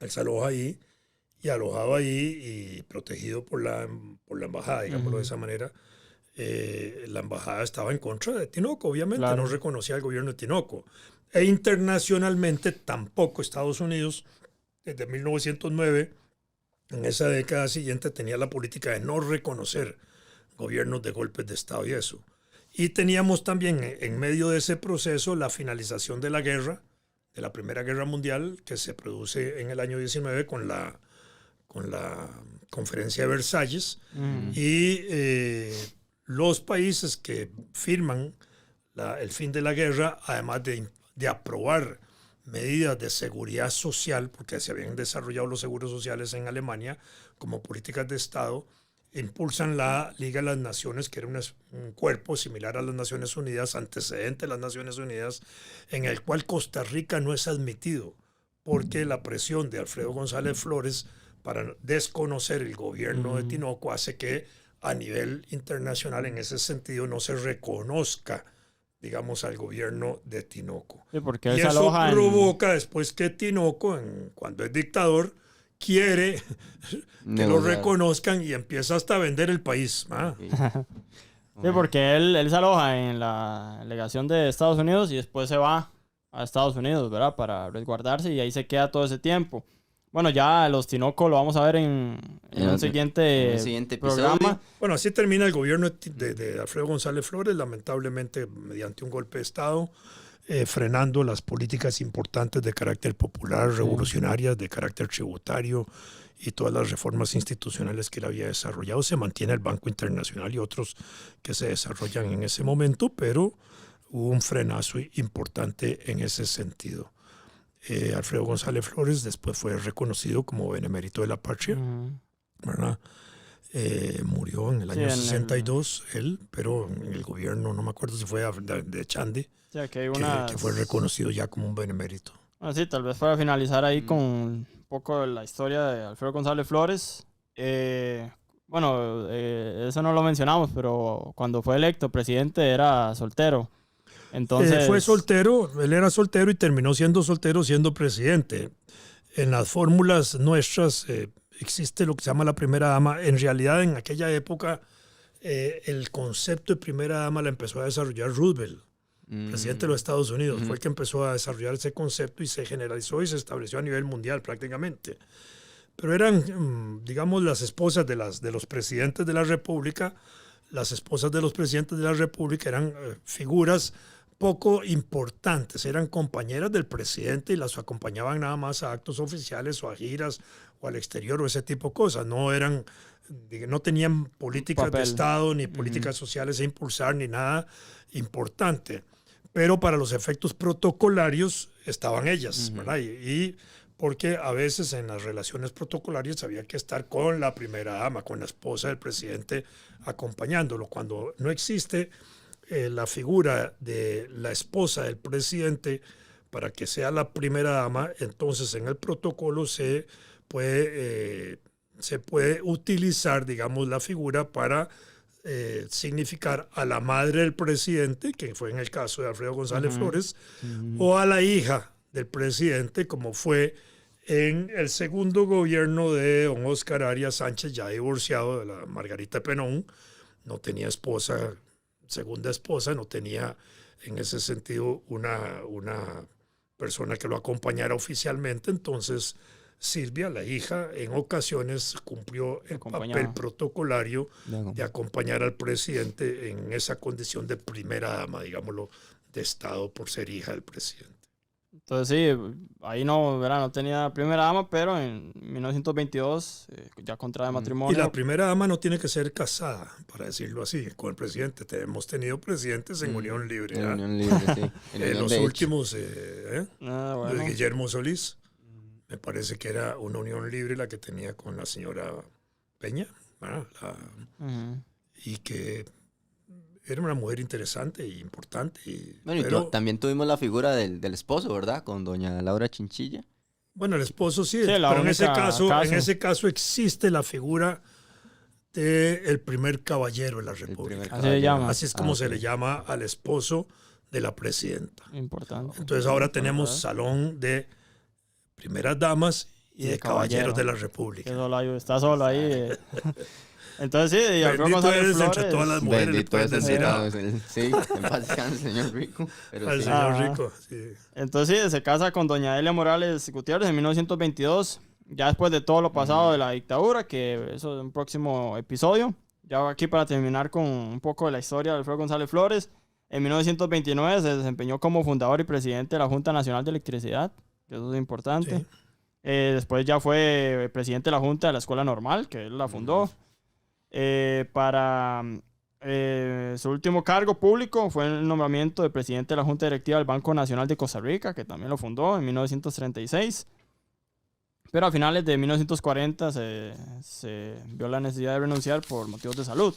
Él se aloja ahí y alojado ahí y protegido por la embajada, digámoslo de esa manera. La embajada estaba en contra de Tinoco, obviamente, Claro. no reconocía al gobierno de Tinoco. E internacionalmente tampoco Estados Unidos, desde 1909, en esa década siguiente, tenía la política de no reconocer gobiernos de golpes de Estado y eso. Y teníamos también en medio de ese proceso la finalización de la guerra, de la Primera Guerra Mundial, que se produce en el año 19 con la Conferencia de Versalles. Y los países que firman el fin de la guerra, además de aprobar medidas de seguridad social, porque se habían desarrollado los seguros sociales en Alemania como políticas de Estado, impulsan la Liga de las Naciones, que era un cuerpo similar a las Naciones Unidas, antecedente de las Naciones Unidas, en el cual Costa Rica no es admitido, porque la presión de Alfredo González Flores para desconocer el gobierno de Tinoco hace que a nivel internacional, en ese sentido, no se reconozca, digamos, al gobierno de Tinoco. Sí, porque Y eso provoca después que Tinoco, cuando es dictador, quiere que lo reconozcan y empieza hasta a vender el país. Sí, porque él se aloja en la delegación de Estados Unidos y después se va a Estados Unidos, ¿verdad? Para resguardarse y ahí se queda todo ese tiempo. Bueno, ya los Tinoco lo vamos a ver en un siguiente programa. Episodio. Bueno, así termina el gobierno de Alfredo González Flores, lamentablemente mediante un golpe de Estado, frenando las políticas importantes de carácter popular, revolucionarias, de carácter tributario y todas las reformas institucionales que él había desarrollado. Se mantiene el Banco Internacional y otros que se desarrollan en ese momento, pero hubo un frenazo importante en ese sentido. Alfredo González Flores después fue reconocido como benemérito de la patria, ¿verdad? Murió en el año 62, él, pero en el gobierno, no me acuerdo si fue de Chande, O sea, que fue reconocido ya como un benemérito. Bueno, sí, tal vez para finalizar ahí con un poco de la historia de Alfredo González Flores. Bueno, eso no lo mencionamos, pero cuando fue electo presidente era soltero. Entonces fue soltero, él era soltero y terminó siendo soltero siendo presidente. En las fórmulas nuestras existe lo que se llama la primera dama. En realidad, en aquella época, el concepto de primera dama la empezó a desarrollar Roosevelt, presidente de los Estados Unidos. Fue el que empezó a desarrollar ese concepto y se generalizó y se estableció a nivel mundial prácticamente. Pero eran, digamos, las esposas de los presidentes de la República. Las esposas de los presidentes de la República eran figuras poco importantes, eran compañeras del presidente y las acompañaban nada más a actos oficiales o a giras o al exterior o ese tipo de cosas. No tenían políticas de Estado ni políticas sociales a impulsar ni nada importante. Pero para los efectos protocolarios estaban ellas, ¿verdad? Y porque a veces en las relaciones protocolarias había que estar con la primera dama, con la esposa del presidente acompañándolo. Cuando no existe la figura de la esposa del presidente para que sea la primera dama, entonces en el protocolo se puede utilizar, digamos, la figura para significar a la madre del presidente, que fue en el caso de Alfredo González Flores, o a la hija del presidente, como fue en el segundo gobierno de don Óscar Arias Sánchez, ya divorciado de la Margarita Penón. No tenía segunda esposa, no tenía en ese sentido una persona que lo acompañara oficialmente. Entonces Silvia, la hija, en ocasiones cumplió el papel protocolario de acompañar al presidente en esa condición de primera dama, digámoslo, de Estado por ser hija del presidente. Entonces sí, ahí no tenía primera dama, pero en 1922 ya contrae matrimonio. Y la primera dama no tiene que ser casada, para decirlo así, con el presidente. Hemos tenido presidentes en unión libre. En unión libre, sí. Los últimos, bueno. Guillermo Solís, me parece que era una unión libre la que tenía con la señora Peña, y que era una mujer interesante e importante. Bueno, y también tuvimos la figura del esposo, ¿verdad? Con doña Laura Chinchilla. Bueno, el esposo sí, pero en ese caso existe la figura del primer caballero de la República. Así es como se le llama al esposo de la presidenta. Importante. Entonces ahora tenemos salón de primeras damas y de Caballeros de la República. Está solo ahí. Entonces sí, y Alfredo Bendito González eres Flores. entre todas las mujeres. Bendito le es puedes el decir tirado. Sí, en paz descanse, señor Rico. Pero al sí. señor Ajá. Rico. Sí. Entonces sí, se casa con doña Elia Morales Gutiérrez en 1922, ya después de todo lo pasado de la dictadura, que eso es un próximo episodio. Ya aquí para terminar con un poco de la historia de Alfredo González Flores. En 1929 se desempeñó como fundador y presidente de la Junta Nacional de Electricidad, que eso es importante. Sí. Después ya fue presidente de la Junta de la Escuela Normal, que él la fundó. Para su último cargo público fue el nombramiento de presidente de la Junta Directiva del Banco Nacional de Costa Rica, que también lo fundó en 1936. Pero a finales de 1940 se vio la necesidad de renunciar por motivos de salud.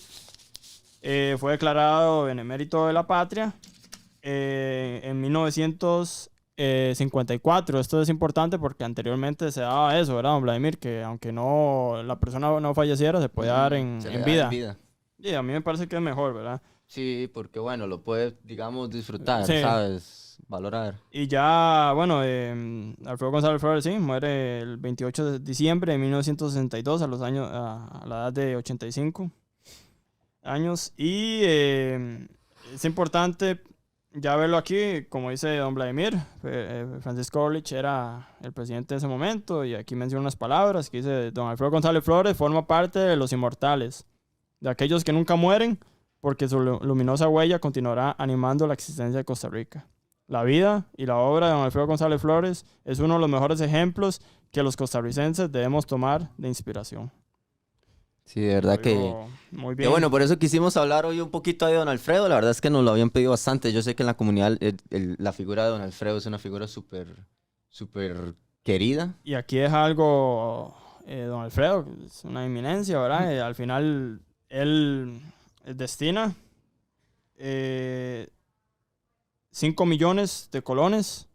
Fue declarado benemérito de la patria en 1954. Esto es importante porque anteriormente se daba eso, ¿verdad, don Vladimir? Que aunque la persona no falleciera, se puede dar en Se le da vida. Y a mí me parece que es mejor, ¿verdad? Sí, porque bueno, lo puedes, digamos, disfrutar, Sí. ¿sabes? Valorar. Y ya, bueno, Alfredo González Flores, sí, muere el 28 de diciembre de 1962 a la edad de 85 años. Y es importante ya verlo aquí, como dice don Vladimir, Francisco Orlich era el presidente de ese momento, y aquí menciona unas palabras que dice: don Alfredo González Flores forma parte de los inmortales, de aquellos que nunca mueren, porque su luminosa huella continuará animando la existencia de Costa Rica. La vida y la obra de don Alfredo González Flores es uno de los mejores ejemplos que los costarricenses debemos tomar de inspiración. Sí, de verdad que... Muy Que bien. bueno, por eso quisimos hablar hoy un poquito de don Alfredo. La verdad es que nos lo habían pedido bastante. Yo sé que en la comunidad la figura de don Alfredo es una figura súper querida. Y aquí deja algo don Alfredo, que es una eminencia, ¿verdad? Al final él destina 5 millones de colones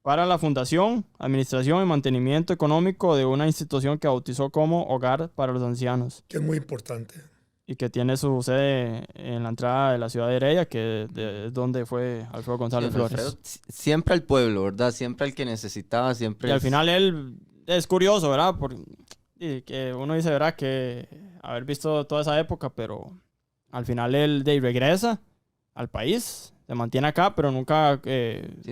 para la fundación, administración y mantenimiento económico de una institución que bautizó como Hogar para los Ancianos, Que es muy importante. y que tiene su sede en la entrada de la ciudad de Heredia, que es donde fue Alfredo González Sí, don Flores. Alfredo, siempre al pueblo, ¿verdad? Siempre al que necesitaba, siempre... Y al final él es curioso, ¿verdad? Y que uno dice, ¿verdad? Que haber visto toda esa época, pero al final él regresa al país, se mantiene acá, pero nunca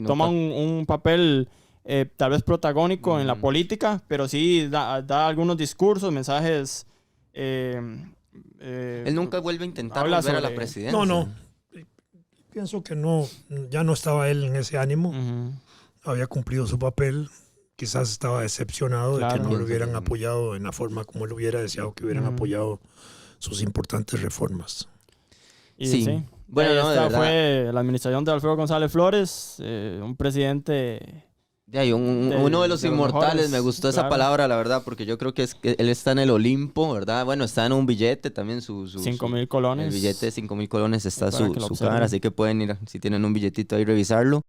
toma un papel tal vez protagónico en la política, pero sí da algunos discursos, mensajes. Él nunca vuelve a intentar habla volver a sobre- la presidencia. No. Pienso que no, ya no estaba él en ese ánimo. Ujú. Había cumplido su papel. Quizás estaba decepcionado de Claro. que no lo Pienso hubieran que- apoyado en la forma como él hubiera deseado que hubieran Ujú. apoyado sus importantes reformas. Y Sí. Bueno, no, de esta verdad. fue la administración de Alfredo González Flores, un presidente. De ahí, uno de los de los inmortales, mejores, me gustó esa claro. palabra, la verdad, porque yo creo que él está en el Olimpo, ¿verdad? Bueno, está en un billete también, 5,000 colones. el billete de 5,000 colones está Para que lo su observen. cara, así que pueden ir, si tienen un billetito ahí, revisarlo.